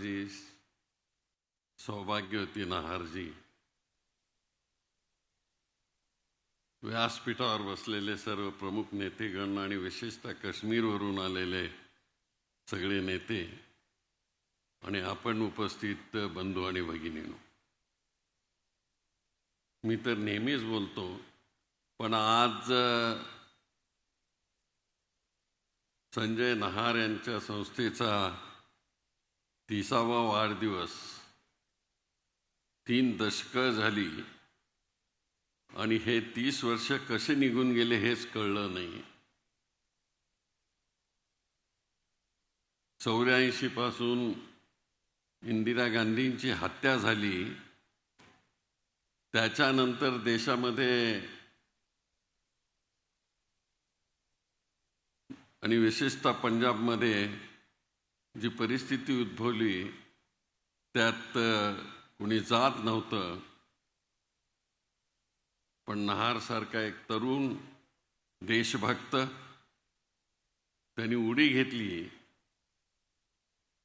नहारजी, सौभाग्यवती नहारजी, व्यासपीठावर बसलेले सर्व प्रमुख नेतेगण आणि विशेषतः काश्मीरवरून आलेले सगळे नेते आणि आपण उपस्थित बंधू आणि भगिनींनो, मी तर नेहमीच बोलतो, पण आज संजय नहार यांच्या संस्थेचा 30वा वाढदिवस, 3 दशकं झाली आणि हे 30 वर्ष कसे निघून गेले हेच कळलं नाही. 84 पासून इंदिरा गांधींची हत्या झाली, त्याच्यानंतर देशामध्ये आणि विशेषतः पंजाबमध्ये जी परिस्थिती उद्भवली त्यात कोणी जात नव्हतं, पण नहारसारखा एक तरुण देशभक्त त्यांनी उडी घेतली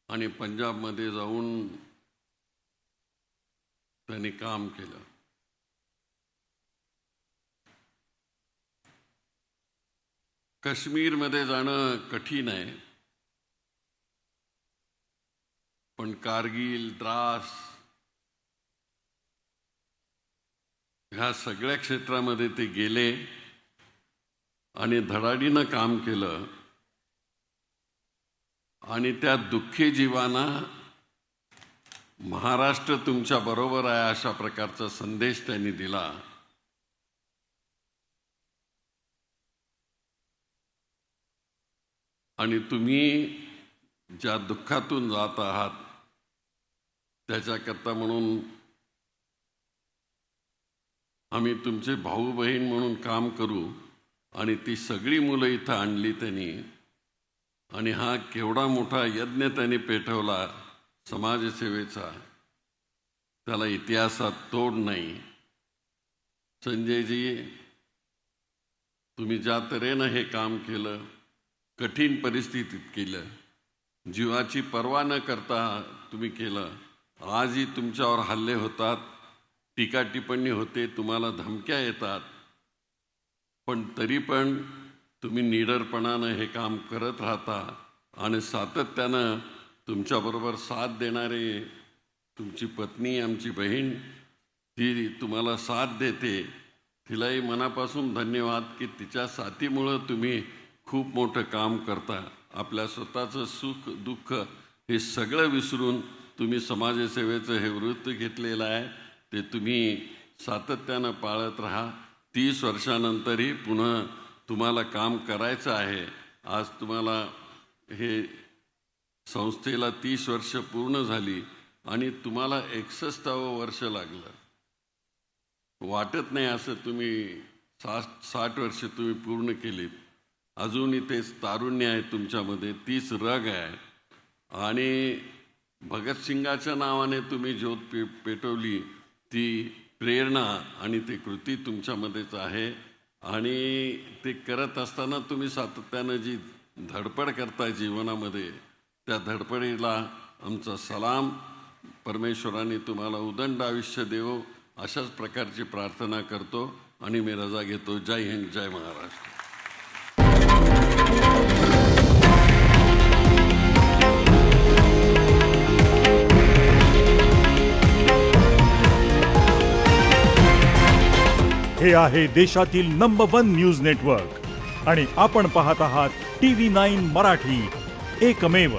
आणि पंजाबमध्ये जाऊन त्यांनी काम केलं. काश्मीरमध्ये जाणं कठीण आहे, पण कारगिल, द्रास ह्या सगळ्या क्षेत्रामध्ये ते गेले आणि धडाडीनं काम केलं आणि त्या दुःखी जीवांना महाराष्ट्र तुमच्या बरोबर आहे अशा प्रकारचा संदेश त्यांनी दिला. आणि तुम्ही ज्या दुःखातून जात आहात त्याच्याकरता म्हणून आम्ही तुमचे भाऊ बहीण म्हणून काम करू आणि ती सगळी मुलं इथं आणली त्यांनी आणि हा केवढा मोठा यज्ञ त्यांनी पेटवला समाजसेवेचा, त्याला इतिहासात तोड नाही. संजयजी, तुम्ही ज्या तऱ्हेनं हे काम केलं, कठीण परिस्थितीत केलं, जीवाची पर्वा न करता तुम्ही केलं. आजही तुमच्यावर हल्ले होतात, टीका टिप्पणी होते, तुम्हाला धमक्या येतात, पण तरी पण तुम्ही निडरपणानं हे काम करत राहता आणि सातत्यानं तुमच्याबरोबर साथ देणारे तुमची पत्नी, आमची बहीण, ती तुम्हाला साथ देते. तिलाही मनापासून धन्यवाद की तिच्या साथीमुळं तुम्ही खूप मोठं काम करता. आपल्या स्वतःचं सुख दुःख हे सगळं विसरून तुम्ही समाजसेवेचं हे वृत्त घेतलेलं आहे, ते तुम्ही सातत्यानं पाळत राहा. 30 वर्षानंतरही पुन्हा तुम्हाला काम करायचं आहे. आज तुम्हाला हे संस्थेला 30 वर्ष पूर्ण झाली आणि तुम्हाला 61वं वर्ष लागलं. वाटत नाही असं तुम्ही 60 वर्ष तुम्ही पूर्ण केलीत. अजूनही तेच तारुण्य आहे तुमच्यामध्ये, तीच रग आहे आणि भगतसिंगाच्या नावाने तुम्ही ज्योत पेटवली, ती प्रेरणा आणि ती कृती तुमच्यामध्येच आहे. आणि ते करत असताना तुम्ही सातत्यानं जी धडपड करताय जीवनामध्ये, त्या धडपडीला आमचा सलाम. परमेश्वराने तुम्हाला उदंड आयुष्य देवो अशाच प्रकारची प्रार्थना करतो आणि मी रजा घेतो. जय हिंद, जय महाराष्ट्र. हे आहे देशातील नंबर 1 न्यूज नेटवर्क आणि आपण पाहत आहात TV9 मराठी, एकमेव.